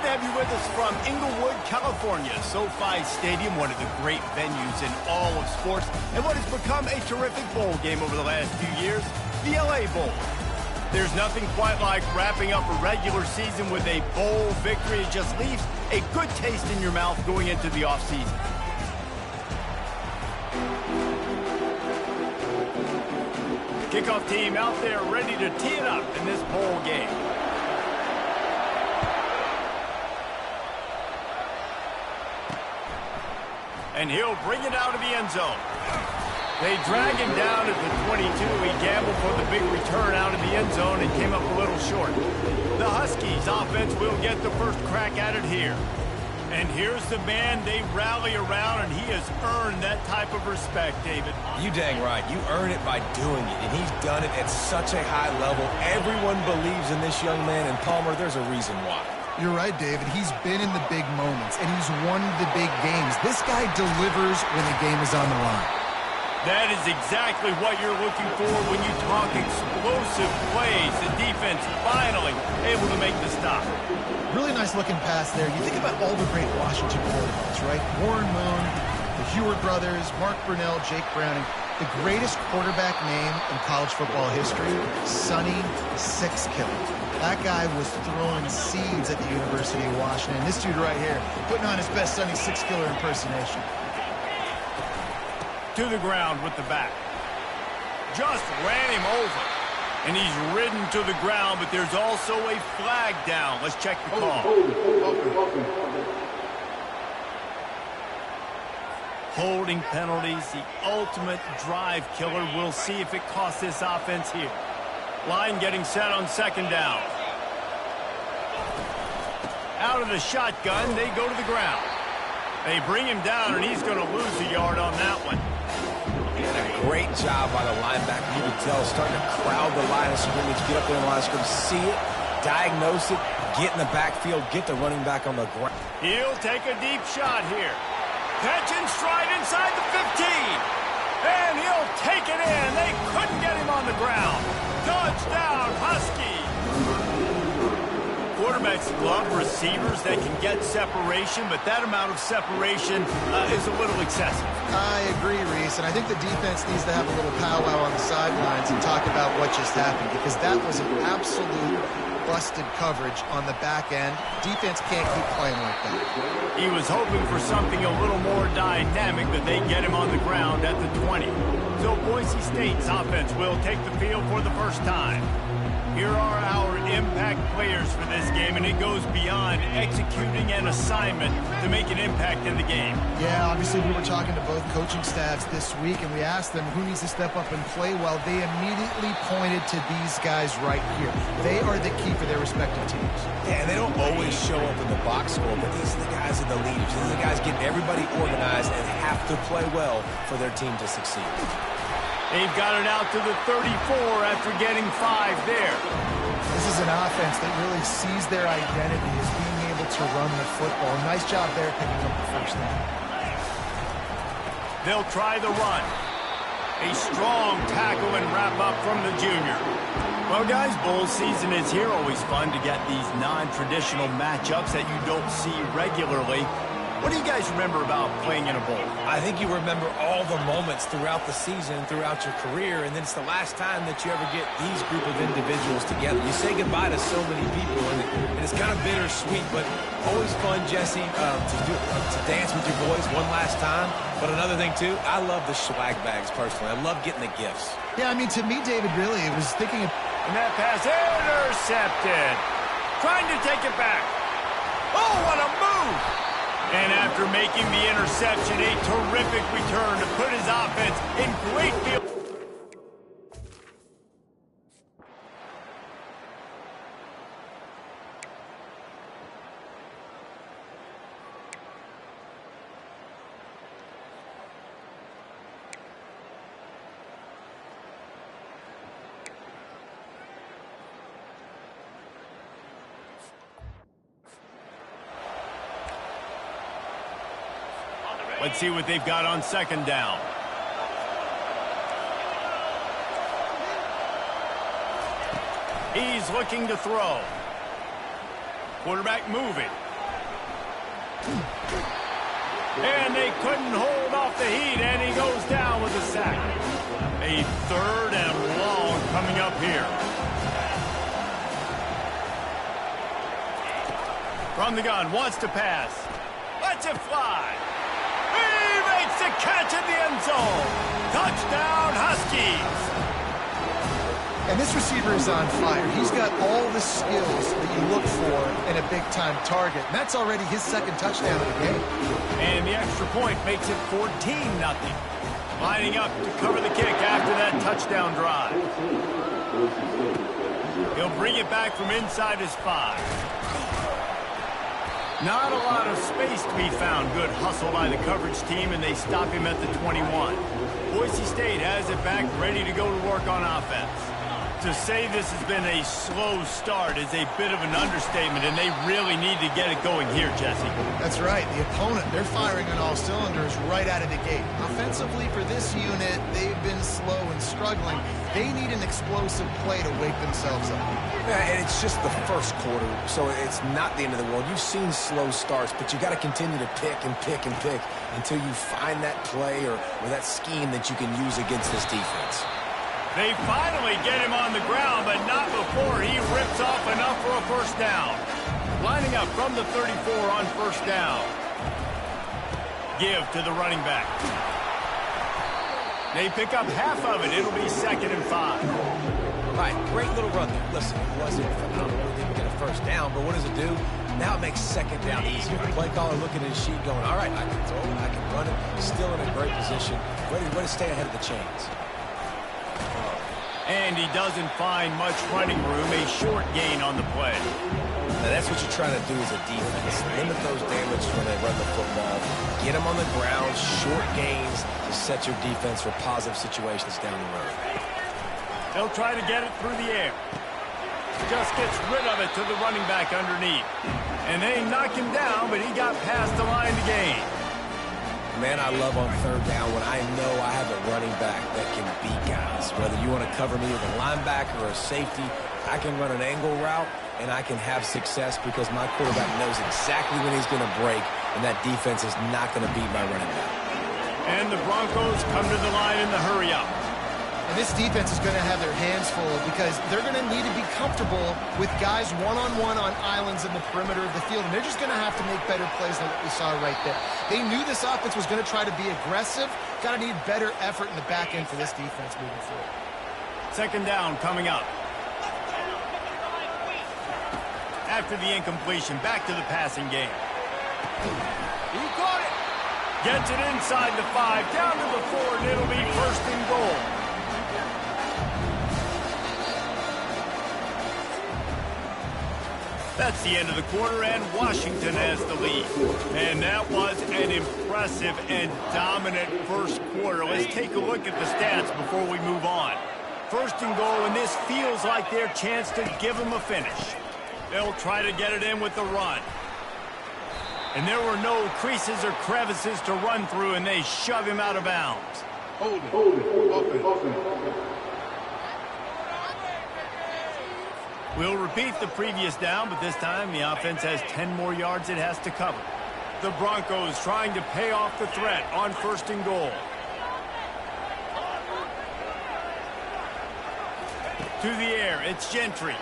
to have you with us from Inglewood, California. SoFi Stadium, one of the great venues in all of sports, and what has become a terrific bowl game over the last few years, the LA Bowl. There's nothing quite like wrapping up a regular season with a bowl victory. It just leaves a good taste in your mouth going into the offseason. Kickoff team out there ready to tee it up in this bowl game. And he'll bring it out of the end zone. They drag him down at the 22. He gambled for the big return out of the end zone and came up a little short. The Huskies offense will get the first crack at it here. And here's the man they rally around, and he has earned that type of respect, David. You dang right. You earn it by doing it, and he's done it at such a high level. Everyone believes in this young man, and Palmer, there's a reason why. You're right, David. He's been in the big moments, and he's won the big games. This guy delivers when the game is on the line. That is exactly what you're looking for when you talk explosive plays. The defense finally able to make the stop. Really nice looking pass there. You think about all the great Washington quarterbacks, right? Warren Moon, the Heward brothers, Mark Brunell, Jake Browning. The greatest quarterback name in college football history, Sonny Six Killer. That guy was throwing seeds at the University of Washington. This dude right here, putting on his best Sonny Six Killer impersonation. To the ground with the back. Just ran him over. And he's ridden to the ground, but there's also a flag down. Let's check the call. Holding penalties, the ultimate drive killer. We'll see if it costs this offense here. Line getting set on second down. Out of the shotgun, they go to the ground. They bring him down, and he's going to lose a yard on that one. And a great job by the linebacker. You can tell, starting to crowd the line of scrimmage, get up there in the line of scrimmage, see it, diagnose it, get in the backfield, get the running back on the ground. He'll take a deep shot here. Catch and stride inside the 15. And he'll take it in. They couldn't get him on the ground. Touchdown, Husky. Quarterbacks love receivers that can get separation, but that amount of separation is a little excessive. I agree, Reese, and I think the defense needs to have a little powwow on the sidelines and talk about what just happened, because that was an absolute busted coverage on the back end. Defense can't keep playing like that. He was hoping for something a little more dynamic, but they get him on the ground at the 20. So Boise State's offense will take the field for the first time. Here are our impact players for this game, and it goes beyond executing an assignment to make an impact in the game. Yeah, obviously we were talking to both coaching staffs this week, and we asked them who needs to step up and play well. They immediately pointed to these guys right here. They are the key for their respective teams. Yeah, and they don't always show up in the box score, but these are the guys that are the leaders. These are the guys getting everybody organized and have to play well for their team to succeed. They've got it out to the 34 after getting 5 there. This is an offense that really sees their identity as being able to run the football. Nice job there picking up the first down. They'll try the run. A strong tackle and wrap up from the junior. Well, guys, bowl season is here. Always fun to get these non-traditional matchups that you don't see regularly. What do you guys remember about playing in a bowl? I think you remember all the moments throughout the season, throughout your career, and then it's the last time that you ever get these group of individuals together. You say goodbye to so many people, and it's kind of bittersweet, but always fun, Jesse, to dance with your boys one last time. But another thing, too, I love the swag bags, personally. I love getting the gifts. Yeah, I mean, to me, David, really, it was thinking of... And that pass intercepted. Trying to take it back. Oh, what a move! And after making the interception, a terrific return to put his offense in great field. Let's see what they've got on second down. He's looking to throw. Quarterback moving. And they couldn't hold off the heat, and he goes down with a sack. A 3rd and long coming up here. From the gun, wants to pass. Lets it fly. He makes the catch in the end zone. Touchdown, Huskies. And this receiver is on fire. He's got all the skills that you look for in a big-time target. And that's already his 2nd touchdown of the game. And the extra point makes it 14-0. Lining up to cover the kick after that touchdown drive. He'll bring it back from inside his 5. Not a lot of space to be found. Good hustle by the coverage team, and they stop him at the 21. Boise State has it back, ready to go to work on offense. To say this has been a slow start is a bit of an understatement, and they really need to get it going here, Jesse. That's right. The opponent, they're firing on all cylinders right out of the gate. Offensively, for this unit, they've been slow and struggling. They need an explosive play to wake themselves up. Yeah, and it's just the first quarter, so it's not the end of the world. You've seen slow starts, but you got to continue to pick and pick and pick until you find that play or that scheme that you can use against this defense. They finally get him on the ground, but not before he rips off enough for a 1st down. Lining up from the 34 on 1st down. Give to the running back. They pick up half of it. It'll be 2nd and 5. All right, great little run there. Listen, it wasn't phenomenal. They didn't get a 1st down, but what does it do? Now it makes 2nd down easier. The play caller looking at his sheet going, all right, I can throw it, I can run it. Still in a great position. Ready to stay ahead of the chains. And he doesn't find much running room, a short gain on the play. Now that's what you're trying to do as a defense. Limit those damages when they run the football. Get them on the ground, short gains to set your defense for positive situations down the road. They'll try to get it through the air. Just gets rid of it to the running back underneath. And they knock him down, but he got past the line to gain. Man, I love on 3rd down when I know I have a running back that can beat guys. Whether you want to cover me with a linebacker or a safety, I can run an angle route, and I can have success because my quarterback knows exactly when he's going to break, and that defense is not going to beat my running back. And the Broncos come to the line in the hurry-up. And this defense is going to have their hands full because they're going to need to be comfortable with guys one-on-one on islands in the perimeter of the field. And they're just going to have to make better plays than what we saw right there. They knew this offense was going to try to be aggressive. Got to need better effort in the back end for this defense moving forward. 2nd down coming up. After the incompletion, back to the passing game. He caught it. Gets it inside the 5, down to the 4, and it'll be 1st and goal. That's the end of the quarter, and Washington has the lead. And that was an impressive and dominant first quarter. Let's take a look at the stats before we move on. 1st and goal, and this feels like their chance to give them a finish. They'll try to get it in with the run. And there were no creases or crevices to run through, and they shove him out of bounds. Hold it. We'll repeat the previous down, but this time the offense has 10 more yards it has to cover. The Broncos trying to pay off the threat on 1st and goal. To the air, it's Gentry.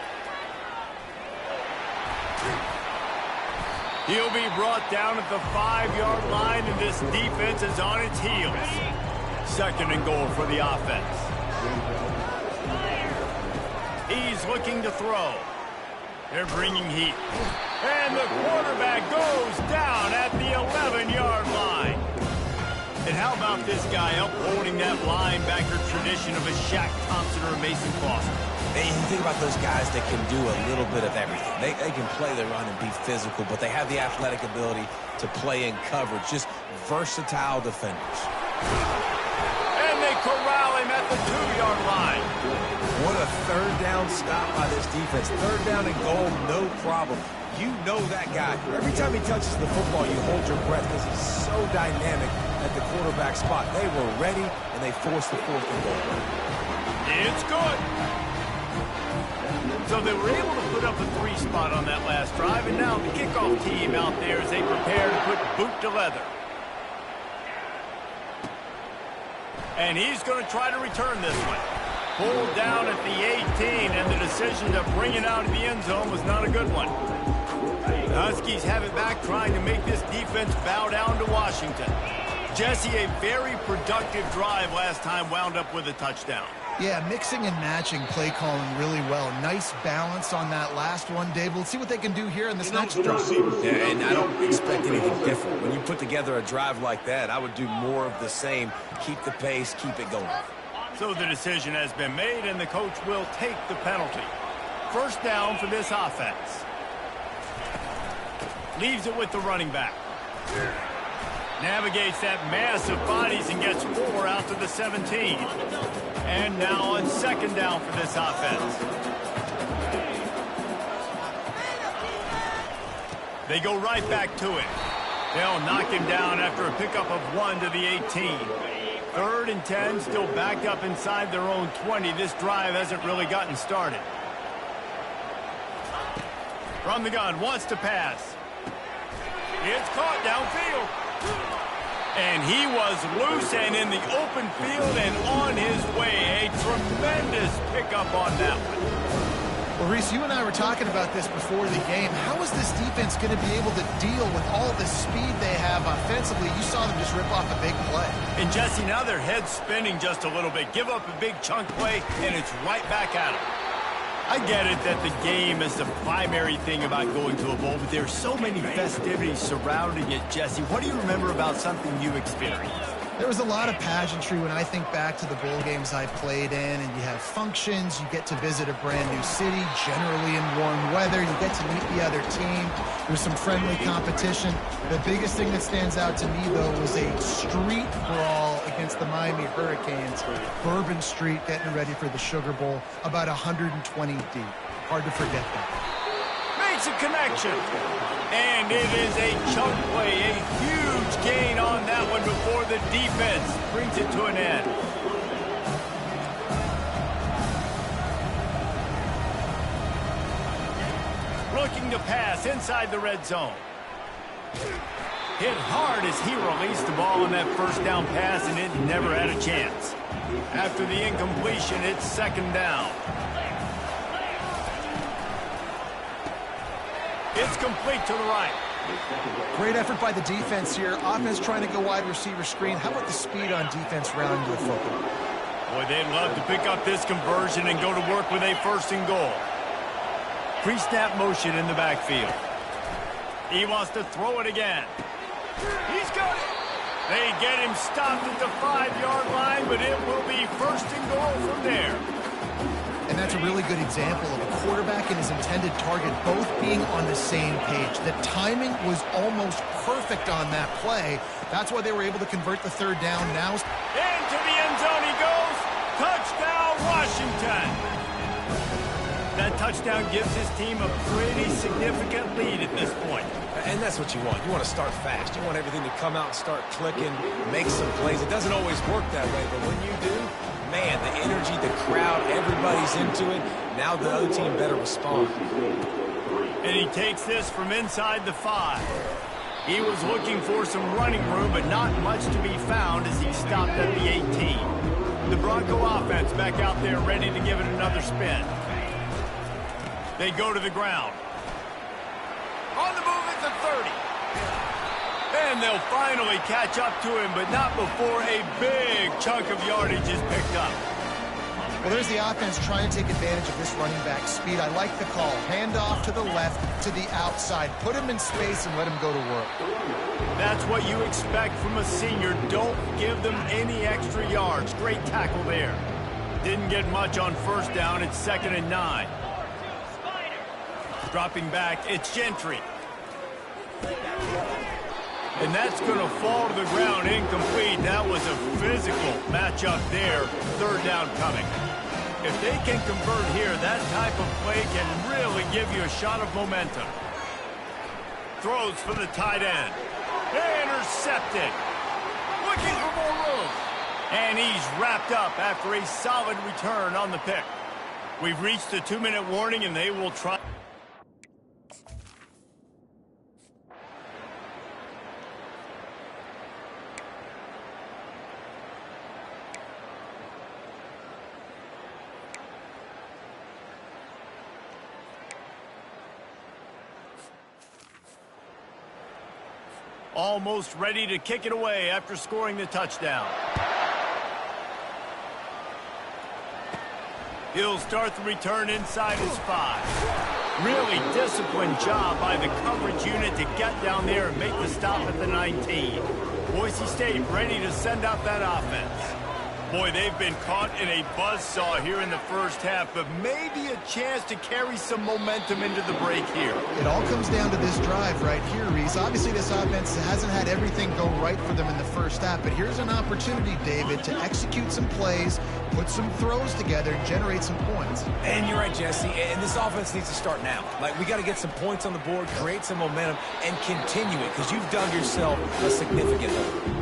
He'll be brought down at the 5-yard line, and this defense is on its heels. 2nd and goal for the offense. He's looking to throw. They're bringing heat. And the quarterback goes down at the 11-yard line. And how about this guy upholding that linebacker tradition of a Shaq Thompson or a Mason Foster? And you think about those guys that can do a little bit of everything. They can play the run and be physical, but they have the athletic ability to play in coverage. Just versatile defenders. And they corral him at the 2-yard line. What a 3rd down stop by this defense. 3rd down and goal, no problem. You know that guy. Every time he touches the football, you hold your breath because he's so dynamic at the quarterback spot. They were ready, and they forced the 4th and goal. It's good. So they were able to put up a 3 spot on that last drive, and now the kickoff team out there as they prepare to put boot to leather. And he's going to try to return this one. Pulled down at the 18, and the decision to bring it out of the end zone was not a good one. The Huskies have it back, trying to make this defense bow down to Washington. Jesse, a very productive drive last time wound up with a touchdown. Yeah, mixing and matching play calling really well. Nice balance on that last one, Dave. We'll see what they can do here in this next drive. Yeah, and I don't expect anything different. When you put together a drive like that, I would do more of the same. Keep the pace, keep it going. So the decision has been made, and the coach will take the penalty. First down for this offense. Leaves it with the running back. Navigates that mass of bodies and gets 4 out to the 17. And now on second down for this offense. They go right back to it. They'll knock him down after a pickup of 1 to the 18. 3rd and 10, still backed up inside their own 20. This drive hasn't really gotten started. From the gun, wants to pass. It's caught downfield. And he was loose and in the open field and on his way. A tremendous pickup on that one. Well, Reese, you and I were talking about this before the game. How is this defense going to be able to deal with all the speed they have offensively? You saw them just rip off a big play. And, Jesse, now their head's spinning just a little bit. Give up a big chunk play, and it's right back at them. I get it that the game is the primary thing about going to a bowl, but there's so many festivities surrounding it, Jesse. What do you remember about something you experienced? There was a lot of pageantry when I think back to the bowl games I played in, and you have functions, you get to visit a brand new city, generally in warm weather, you get to meet the other team, there's some friendly competition. The biggest thing that stands out to me, though, was a street brawl against the Miami Hurricanes. Bourbon Street getting ready for the Sugar Bowl, about 120 deep. Hard to forget that. Makes a connection. And it is a chunk play, a huge gain on that one before the defense brings it to an end. Looking to pass inside the red zone. Hit hard as he released the ball on that first down pass, and it never had a chance. After the incompletion, it's second down. It's complete to the right. Great effort by the defense here. Offense trying to go wide receiver screen. How about the speed on defense rounding the football? Boy, they'd love to pick up this conversion and go to work with a 1st and goal. Pre-snap motion in the backfield. He wants to throw it again. He's got it. They get him stopped at the 5-yard line, but it will be 1st and goal from there. And that's a really good example of a quarterback and his intended target both being on the same page. The timing was almost perfect on that play. That's why they were able to convert the 3rd down. Now into the end zone he goes. Touchdown, Washington. That touchdown gives his team a pretty significant lead at this point. And that's what you want. You want to start fast. You want everything to come out and start clicking, make some plays. It doesn't always work that way, but when you do, man, the energy, the crowd, everybody's into it. Now the other team better respond. And he takes this from inside the 5. He was looking for some running room, but not much to be found as he stopped at the 18. The Bronco offense back out there ready to give it another spin. They go to the ground. On the move at the 30. And they'll finally catch up to him, but not before a big chunk of yardage is picked up. Well, there's the offense trying to take advantage of this running back speed. I like the call. Hand off to the left, to the outside. Put him in space and let him go to work. That's what you expect from a senior. Don't give them any extra yards. Great tackle there. Didn't get much on 1st down. It's 2nd and 9. Dropping back, it's Gentry. And that's going to fall to the ground incomplete. That was a physical matchup there. 3rd down coming. If they can convert here, that type of play can really give you a shot of momentum. Throws for the tight end. Intercepted. Looking for more room. And he's wrapped up after a solid return on the pick. We've reached the 2-minute warning, and they will try. Almost ready to kick it away after scoring the touchdown. He'll start the return inside his 5. Really disciplined job by the coverage unit to get down there and make the stop at the 19. Boise State ready to send out that offense. Boy, they've been caught in a buzzsaw here in the first half, but maybe a chance to carry some momentum into the break here. It all comes down to this drive right here, Reese. Obviously, this offense hasn't had everything go right for them in the first half, but here's an opportunity, David, to execute some plays, put some throws together, and generate some points. And you're right, Jesse, and this offense needs to start now. Like, we got to get some points on the board, create some momentum, and continue it, because you've dug yourself a significant hole.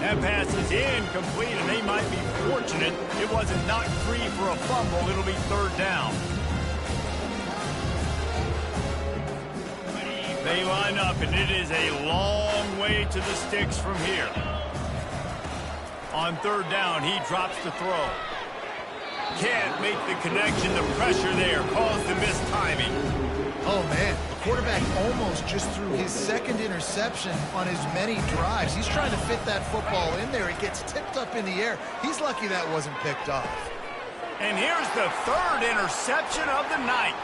That pass is incomplete, and they might be fortunate it wasn't knocked free for a fumble. It'll be 3rd down. They line up, and it is a long way to the sticks from here. On 3rd down, he drops the throw. Can't make the connection. The pressure there caused the missed timing. Oh, man. The quarterback almost just threw his 2nd interception on as many drives. He's trying to fit that football in there. It gets tipped up in the air. He's lucky that wasn't picked off. And here's the 3rd interception of the night.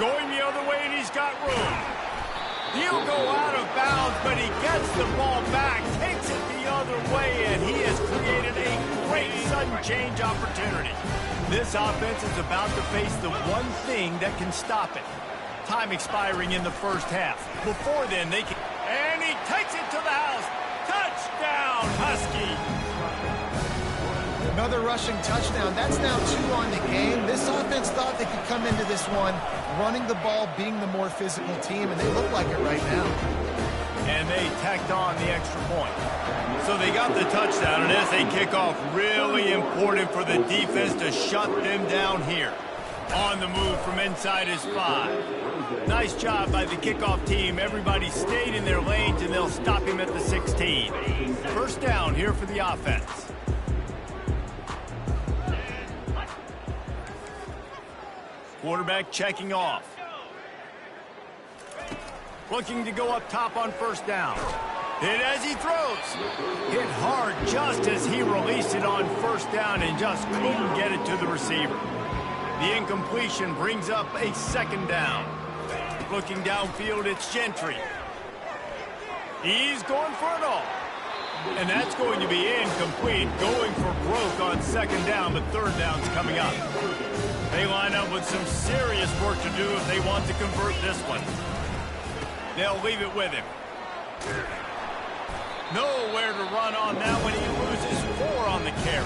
Going the other way, and he's got room. He'll go out of bounds, but he gets the ball back, takes it the other way, and he has created a great sudden change opportunity. This offense is about to face the one thing that can stop it. Time expiring in the first half. Before then, they can... And he takes it to the house. Touchdown, Husky! Another rushing touchdown. That's now 2 on the game. This offense thought they could come into this one running the ball, being the more physical team, and they look like it right now. And they tacked on the extra point. So they got the touchdown, and as they kick off, really important for the defense to shut them down here. On the move from inside his 5. Nice job by the kickoff team. Everybody stayed in their lanes, and they'll stop him at the 16. 1st down here for the offense. Quarterback checking off. Looking to go up top on 1st down. Hit as he throws. Hit hard just as he released it on 1st down and just couldn't get it to the receiver. The incompletion brings up a 2nd down. Looking downfield, it's Gentry. He's going for it all. And that's going to be incomplete. Going for broke on 2nd down, but 3rd down's coming up. They line up with some serious work to do if they want to convert this one. They'll leave it with him. Nowhere to run on that one. He loses 4 on the carry.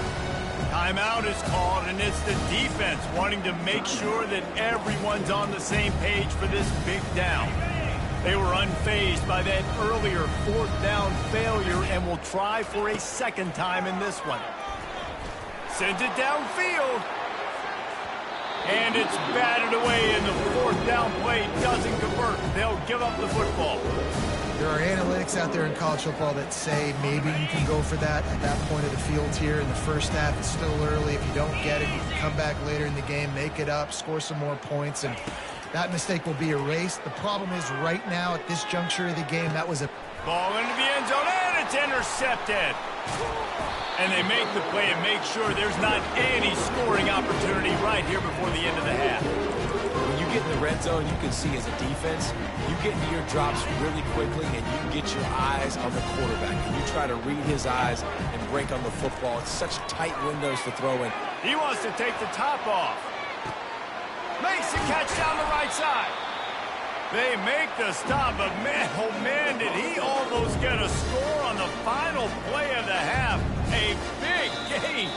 Timeout is called, and it's the defense wanting to make sure that everyone's on the same page for this big down. They were unfazed by that earlier 4th down failure and will try for a 2nd time in this one. Sends it downfield. And it's batted away, and the 4th down play doesn't convert. They'll give up the football. There are analytics out there in college football that say maybe you can go for that at that point of the field here in the first half. It's still early. If you don't get it, you can come back later in the game, make it up, score some more points, and that mistake will be erased. The problem is right now at this juncture of the game, that was a... Ball into the end zone, and it's intercepted. And they make the play and make sure there's not any scoring opportunity right here before the end of the half. When you get in the red zone, you can see as a defense, you get into your drops really quickly, and you can get your eyes on the quarterback. And you try to read his eyes and break on the football. It's such tight windows to throw in. He wants to take the top off. Makes the catch down the right side. They make the stop, but man, oh man, did he almost get a score on the final play of the half. A big game.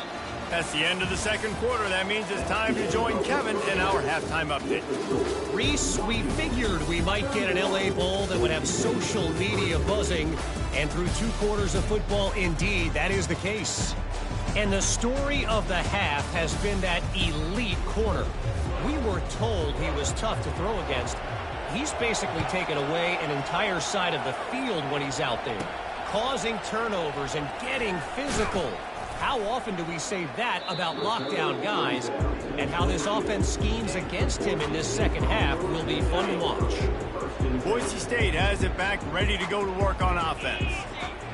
That's the end of the 2nd quarter. That means it's time to join Kevin in our halftime update. Reese, we figured we might get an LA Bowl that would have social media buzzing. And through 2 quarters of football, indeed, that is the case. And the story of the half has been that elite corner. We were told he was tough to throw against. He's basically taken away an entire side of the field when he's out there, causing turnovers and getting physical. How often do we say that about lockdown guys? And how this offense schemes against him in this second half will be fun to watch. Boise State has it back, ready to go to work on offense.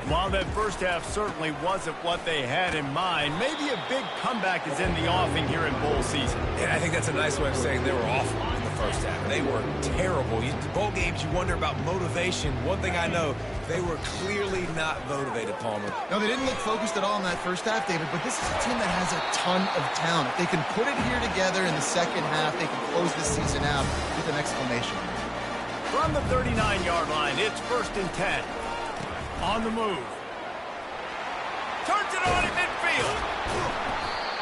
While that first half certainly wasn't what they had in mind, maybe a big comeback is in the offing here in bowl season. Yeah, I think that's a nice way of saying they were awful in the first half. They were terrible. Bowl games, you wonder about motivation. One thing I know, they were clearly not motivated, Palmer. No, they didn't look focused at all in that first half, David, but this is a team that has a ton of talent. If they can put it here together in the second half, they can close the season out with an exclamation. From the 39-yard line, it's 1st and 10. On the move. Turns it on in midfield.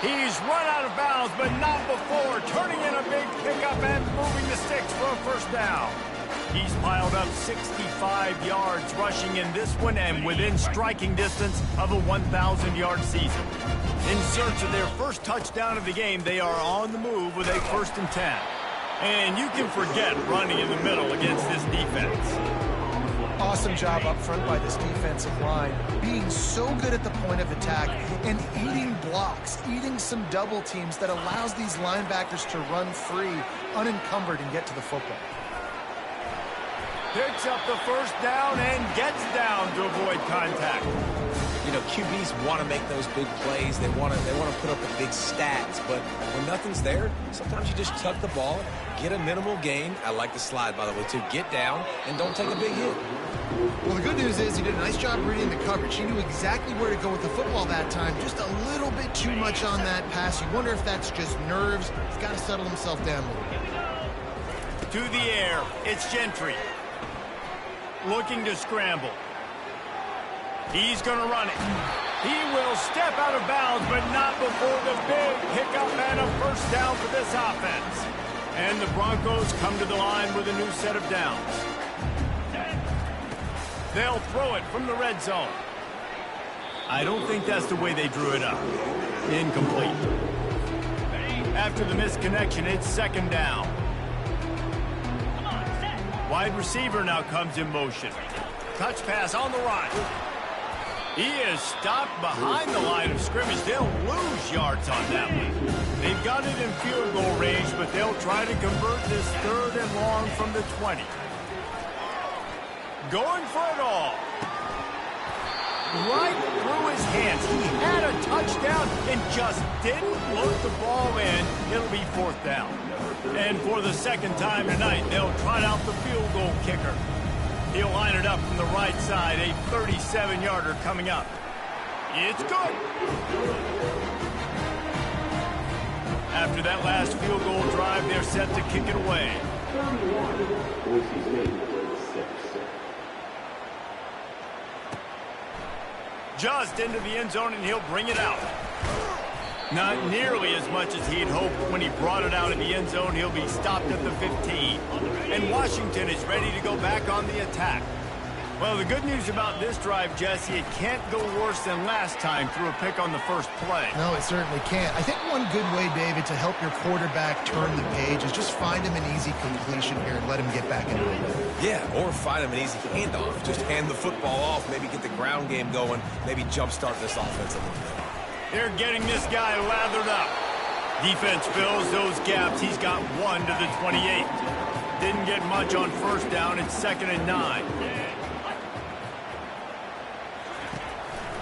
He's run out of bounds, but not before turning in a big pickup and moving the sticks for a first down. He's piled up 65 yards rushing in this one and within striking distance of a 1,000-yard season. In search of their first touchdown of the game, they are on the move with a 1st and 10. And you can forget running in the middle against this defense. Awesome job up front by this defensive line, being so good at the point of attack and eating blocks, eating some double teams that allows these linebackers to run free, unencumbered, and get to the football. Picks up the first down and gets down to avoid contact. You know, QBs want to make those big plays. They want to put up the big stats. But when nothing's there, sometimes you just tuck the ball, get a minimal gain. I like the slide, by the way, too. Get down and don't take a big hit. Well, the good news is he did a nice job reading the coverage. He knew exactly where to go with the football that time. Just a little bit too much on that pass. You wonder if that's just nerves. He's got to settle himself down a little bit. To the air, it's Gentry. Looking to scramble. He's going to run it. He will step out of bounds, but not before the big pickup and a first down for this offense. And the Broncos come to the line with a new set of downs. They'll throw it from the red zone. I don't think that's the way they drew it up. Incomplete. After the misconnection, it's 2nd down. Wide receiver now comes in motion. Touch pass on the run. He is stopped behind the line of scrimmage. They'll lose yards on that one. They've got it in field goal range, but they'll try to convert this 3rd and long from the 20. Going for it all. Right through his hands. He had a touchdown and just didn't load the ball in. It'll be 4th down. And for the 2nd time tonight, they'll trot out the field goal kicker. He'll line it up from the right side. A 37-yarder coming up. It's good. After that last field goal drive, they're set to kick it away. Just into the end zone, and he'll bring it out. Not nearly as much as he'd hoped when he brought it out in the end zone. He'll be stopped at the 15. And Washington is ready to go back on the attack. Well, the good news about this drive, Jesse, it can't go worse than last time through a pick on the first play. No, it certainly can't. I think one good way, David, to help your quarterback turn the page is just find him an easy completion here and let him get back into it. Yeah, or find him an easy handoff. Just hand the football off, maybe get the ground game going, maybe jumpstart this offense a little bit. They're getting this guy lathered up. Defense fills those gaps. He's got 1 to the 28. Didn't get much on first down. It's 2nd and 9.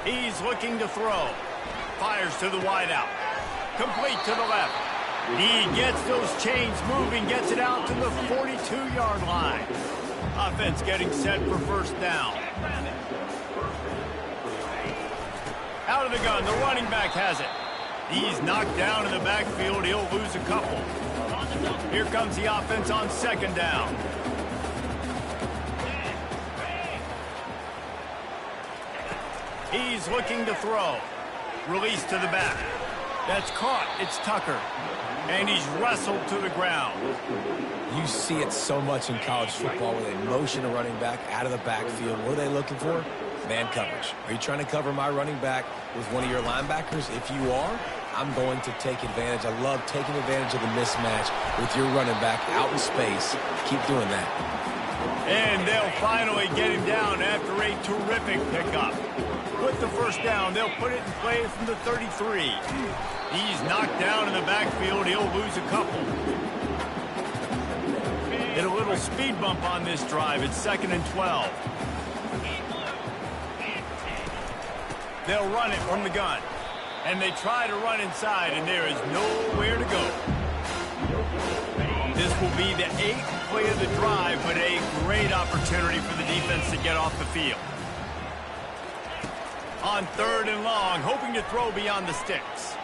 He's looking to throw. Fires to the wideout. Complete to the left. He gets those chains moving, gets it out to the 42-yard line. Offense getting set for first down. Out of the gun, the running back has it. He's knocked down in the backfield. He'll lose a couple. Here comes the offense on 2nd down. He's looking to throw. Release to the back. That's caught. It's Tucker. And he's wrestled to the ground. You see it so much in college football where they motion a running back out of the backfield. What are they looking for? Man coverage. Are you trying to cover my running back with one of your linebackers? If you are, I'm going to take advantage. I love taking advantage of the mismatch with your running back out in space. Keep doing that. And they'll finally get him down after a terrific pickup. With the first down, they'll put it in play from the 33. He's knocked down in the backfield. He'll lose a couple. Get a little speed bump on this drive. It's 2nd and 12. They'll run it from the gun. And they try to run inside, and there is nowhere to go. This will be the 8th play of the drive, but a great opportunity for the defense to get off the field. On 3rd and long, hoping to throw beyond the sticks.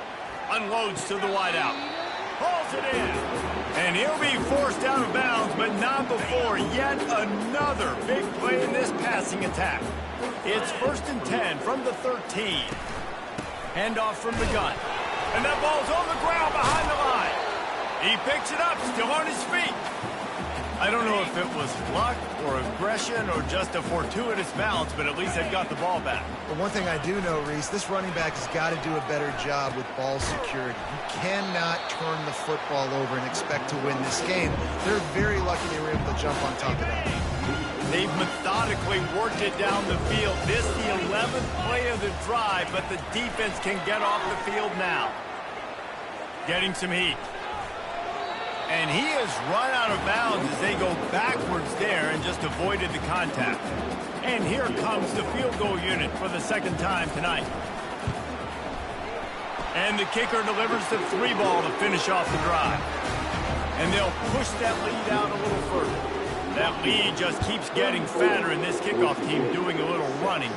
Unloads to the wideout. Hauls it in. And he'll be forced out of bounds, but not before yet another big play in this passing attack. It's 1st and 10 from the 13. Handoff from the gun. And that ball's on the ground behind the line. He picks it up, still on his feet. I don't know if it was luck or aggression or just a fortuitous bounce, but at least they've got the ball back. But one thing I do know, Reese, this running back has got to do a better job with ball security. You cannot turn the football over and expect to win this game. They're very lucky they were able to jump on top of that. They've methodically worked it down the field. This is the 11th play of the drive, but the defense can get off the field now. Getting some heat. And he has run out of bounds as they go backwards there and just avoided the contact. And here comes the field goal unit for the 2nd time tonight. And the kicker delivers the 3 ball to finish off the drive. And they'll push that lead out a little further. That lead just keeps getting fatter, and this kickoff team doing a little running.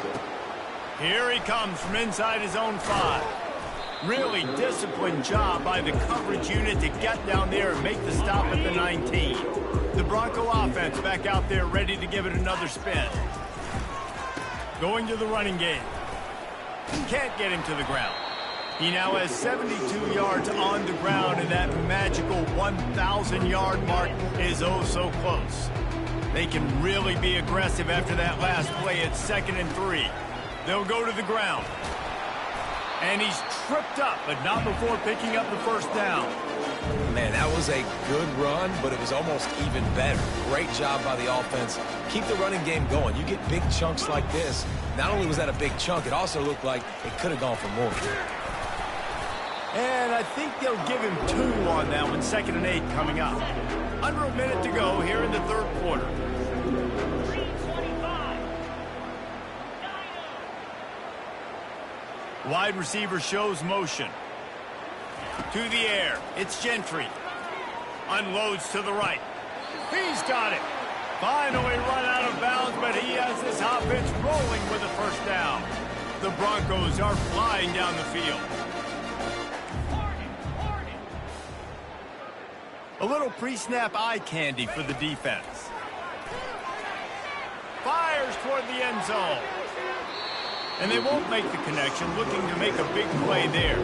Here he comes from inside his own 5. Really disciplined job by the coverage unit to get down there and make the stop at the 19. The Bronco offense back out there ready to give it another spin. Going to the running game. Can't get him to the ground. He now has 72 yards on the ground, and that magical 1,000-yard mark is oh so close. They can really be aggressive after that last play at 2nd and 3. They'll go to the ground. And he's tripped up, but not before picking up the first down. Man, that was a good run, but it was almost even better. Great job by the offense. Keep the running game going. You get big chunks like this. Not only was that a big chunk, it also looked like it could have gone for more. And I think they'll give him 2 on that one, 2nd and 8 coming up. Under a minute to go here in the 3rd quarter. Wide receiver shows motion. To the air. It's Gentry. Unloads to the right. He's got it. Finally run out of bounds, but he has this offense rolling with a first down. The Broncos are flying down the field. A little pre-snap eye candy for the defense. Fires toward the end zone. And they won't make the connection, looking to make a big play there.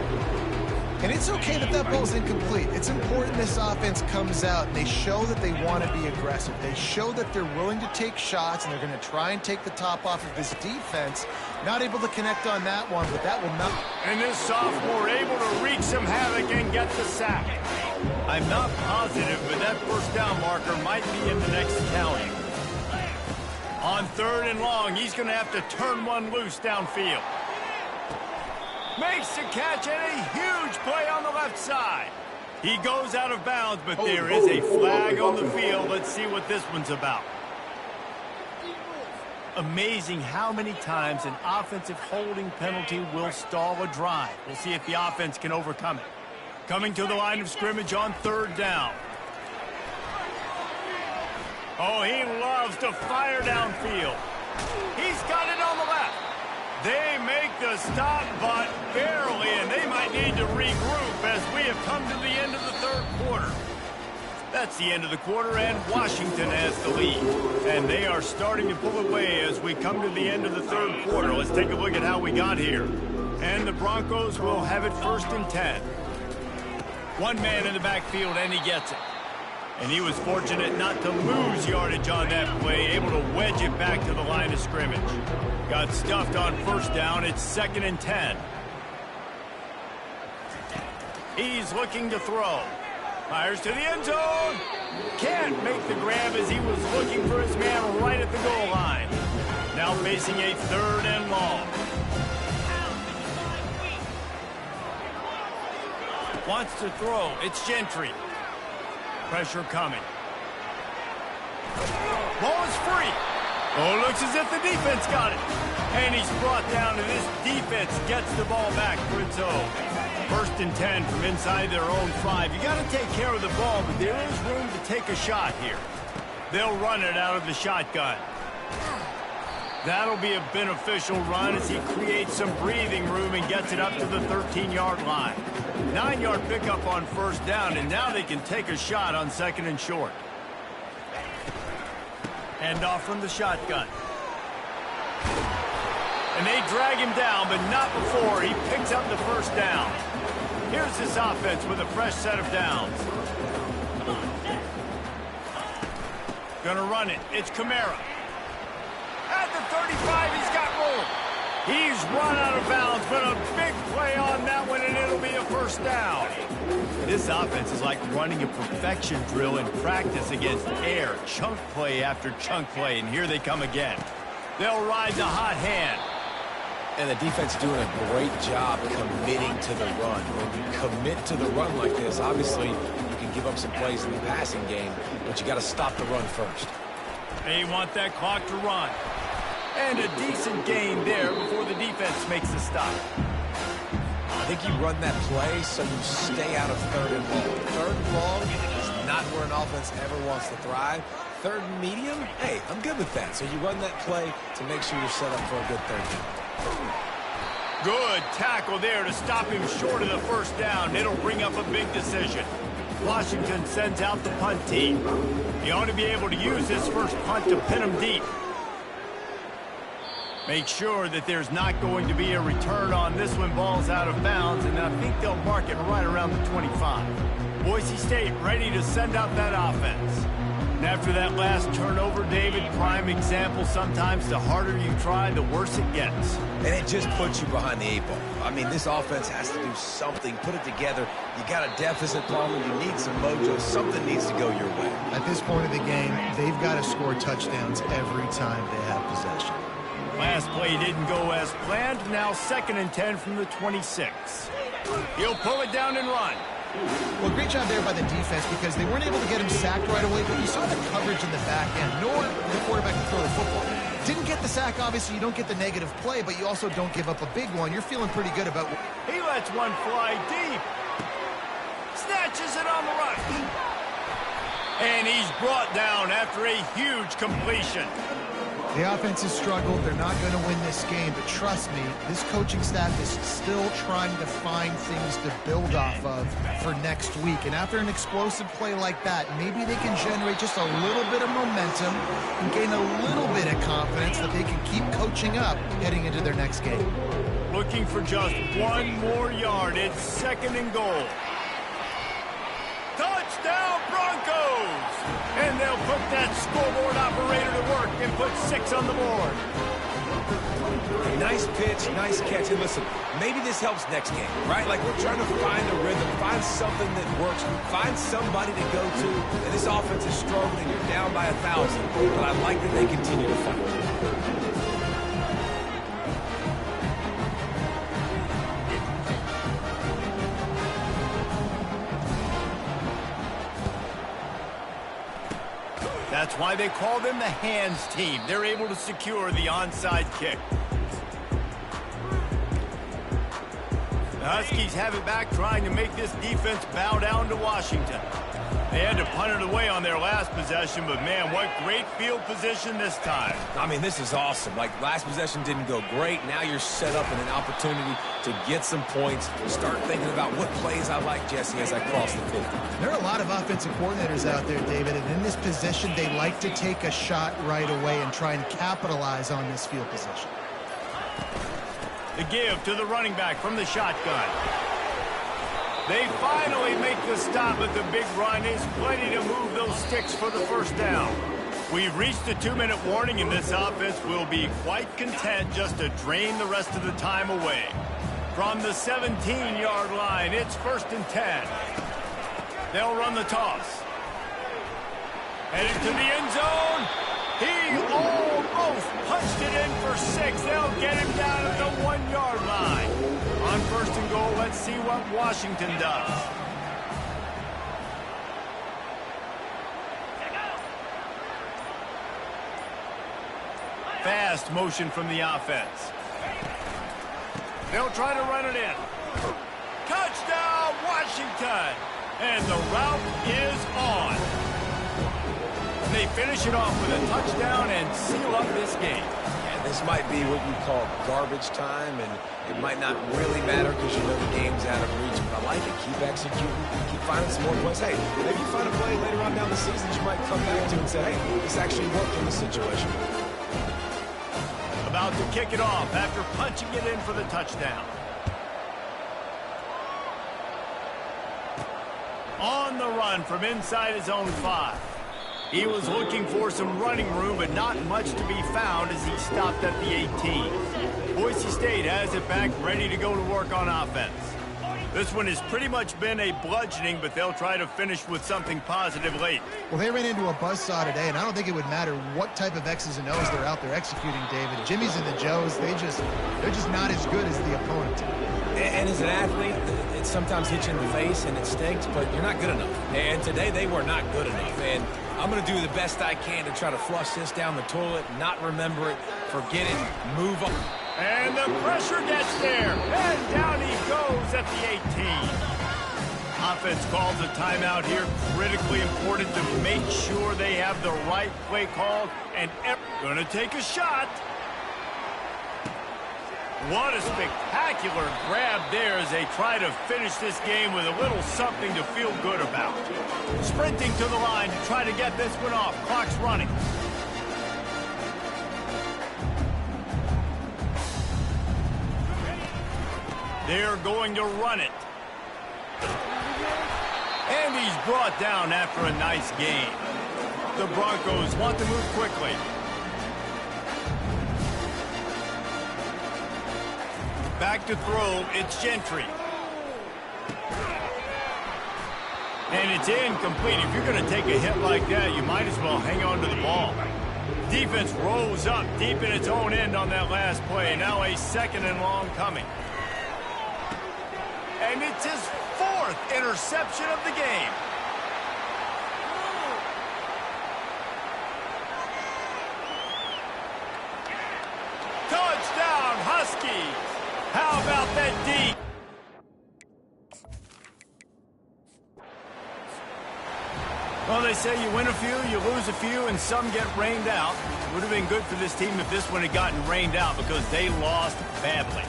And it's okay that that ball's incomplete. It's important this offense comes out and they show that they want to be aggressive. They show that they're willing to take shots and they're going to try and take the top off of this defense. Not able to connect on that one, but that will not. And this sophomore able to wreak some havoc and get the sack. I'm not positive, but that first down marker might be in the next tally. On 3rd and long, he's going to have to turn one loose downfield. Makes the catch and a huge play on the left side. He goes out of bounds, but there is a flag on the field. Let's see what this one's about. Amazing how many times an offensive holding penalty will stall a drive. We'll see if the offense can overcome it. Coming to the line of scrimmage on 3rd down. Oh, he loves to fire downfield. He's got it on the left. They make the stop, but barely, and they might need to regroup as we have come to the end of the 3rd quarter. That's the end of the quarter, and Washington has the lead. And they are starting to pull away as we come to the end of the 3rd quarter. Let's take a look at how we got here. And the Broncos will have it 1st and 10. One man in the backfield, and he gets it. And he was fortunate not to lose yardage on that play, able to wedge it back to the line of scrimmage. Got stuffed on first down. It's 2nd and 10. He's looking to throw. Fires to the end zone. Can't make the grab as he was looking for his man right at the goal line. Now facing a 3rd and long. Wants to throw. It's Gentry. Pressure coming. Ball is free. Oh, looks as if the defense got it. And he's brought down, and this defense gets the ball back for its own. 1st and 10 from inside their own 5. You got to take care of the ball, but there is room to take a shot here. They'll run it out of the shotgun. That'll be a beneficial run as he creates some breathing room and gets it up to the 13-yard line. 9-yard pickup on first down, and now they can take a shot on 2nd and short. Hand off from the shotgun. And they drag him down, but not before he picks up the first down. Here's this offense with a fresh set of downs. Gonna run it. It's Kamara. At the 35, he's got room. He's run out of bounds, but a big play on that one, and it'll be a first down. This offense is like running a perfection drill in practice against air. Chunk play after chunk play, and here they come again. They'll ride the hot hand. And the defense doing a great job committing to the run. When you commit to the run like this, obviously you can give up some plays in the passing game, but you got to stop the run first. They want that clock to run. And a decent gain there before the defense makes the stop. I think you run that play so you stay out of 3rd and long. 3rd and long is not where an offense ever wants to thrive. 3rd and medium, hey, I'm good with that. So you run that play to make sure you're set up for a good 3rd down. Good tackle there to stop him short of the first down. It'll bring up a big decision. Washington sends out the punt team. He ought to be able to use this first punt to pin him deep. Make sure that there's not going to be a return on this one. Ball's out of bounds, and I think they'll mark it right around the 25. Boise State ready to send out that offense. And after that last turnover, David, prime example, sometimes the harder you try, the worse it gets. And it just puts you behind the 8 ball. I mean, this offense has to do something, put it together. You got a deficit, Palmer, you need some mojo. Something needs to go your way. At this point of the game, they've got to score touchdowns every time they have possession. Last play didn't go as planned. Now 2nd and 10 from the 26. He'll pull it down and run. Well, great job there by the defense because they weren't able to get him sacked right away, but you saw the coverage in the back end, nor the quarterback to throw the football. Didn't get the sack, obviously. You don't get the negative play, but you also don't give up a big one. You're feeling pretty good about... He lets one fly deep. Snatches it on the run. And he's brought down after a huge completion. The offense has struggled. They're not going to win this game, but trust me, this coaching staff is still trying to find things to build off of for next week. And after an explosive play like that, maybe they can generate just a little bit of momentum and gain a little bit of confidence that they can keep coaching up heading into their next game. Looking for just one more yard. It's 2nd and goal. Touchdown Broncos! And they'll put that scoreboard operator to work and put 6 on the board. Nice pitch, nice catch. And listen, maybe this helps next game, right? Like we're trying to find a rhythm, find something that works, find somebody to go to. And this offense is struggling. You're down by 1,000. But I like that they continue to fight. That's why they call them the hands team. They're able to secure the onside kick. The Huskies have it back, trying to make this defense bow down to Washington. They had to punt it away on their last possession, but man, what great field position this time. I mean, this is awesome. Like, last possession didn't go great. Now you're set up in an opportunity to get some points, start thinking about what plays I like, Jesse, as I cross the field. There are a lot of offensive coordinators out there, David, and in this position, they like to take a shot right away and try and capitalize on this field position. The give to the running back from the shotgun. They finally make the stop, but the big run is plenty to move those sticks for the first down. We've reached the 2-minute warning, and this offense will be quite content just to drain the rest of the time away. From the 17-yard line, it's 1st and 10. They'll run the toss. Headed to the end zone. He almost punched it in for 6. They'll get him down at the 1-yard line. On 1st and goal, let's see what Washington does. Fast motion from the offense. They'll try to run it in. Touchdown, Washington! And the route is on. They finish it off with a touchdown and seal up this game. Yeah, this might be what you call garbage time, and it might not really matter because you know the game's out of reach, but I like it. Keep executing, keep finding some more plays. Hey, maybe you find a play later on down the season that you might come back to and say, hey, this actually worked in this situation. About to kick it off after punching it in for the touchdown. On the run from inside his own 5. He was looking for some running room, but not much to be found as he stopped at the 18. Boise State has it back, ready to go to work on offense. This one has pretty much been a bludgeoning, but they'll try to finish with something positive late. Well, they ran into a buzzsaw today, and I don't think it would matter what type of X's and O's they're out there executing, David. Jimmy's and the Joes, they're just not as good as the opponent. And as an athlete, it sometimes hits you in the face and it stinks, but you're not good enough. And today they were not good enough. And I'm going to do the best I can to try to flush this down the toilet, not remember it, forget it, move on. And the pressure gets there. And down he goes at the 18. Offense calls a timeout here. Critically important to make sure they have the right play called. And going to take a shot. What a spectacular grab there as they try to finish this game with a little something to feel good about. Sprinting to the line to try to get this one off. Clock's running. They're going to run it. And he's brought down after a nice gain. The Broncos want to move quickly. Back to throw, it's Gentry. And it's incomplete. If you're going to take a hit like that, you might as well hang on to the ball. Defense rolls up deep in its own end on that last play. Now a 2nd and long coming. And it's his 4th interception of the game. Touchdown, Huskies. How about that D? Well, they say you win a few, you lose a few, and some get rained out. It would have been good for this team if this one had gotten rained out because they lost badly.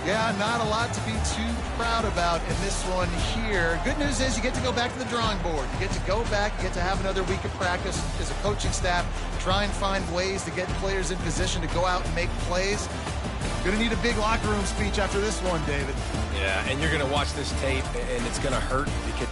Yeah, not a lot to be too proud about in this one here. Good news is you get to go back to the drawing board. You get to go back, you get to have another week of practice as a coaching staff, try and find ways to get players in position to go out and make plays. Going to need a big locker room speech after this one, David. Yeah, and you're going to watch this tape, and it's going to hurt because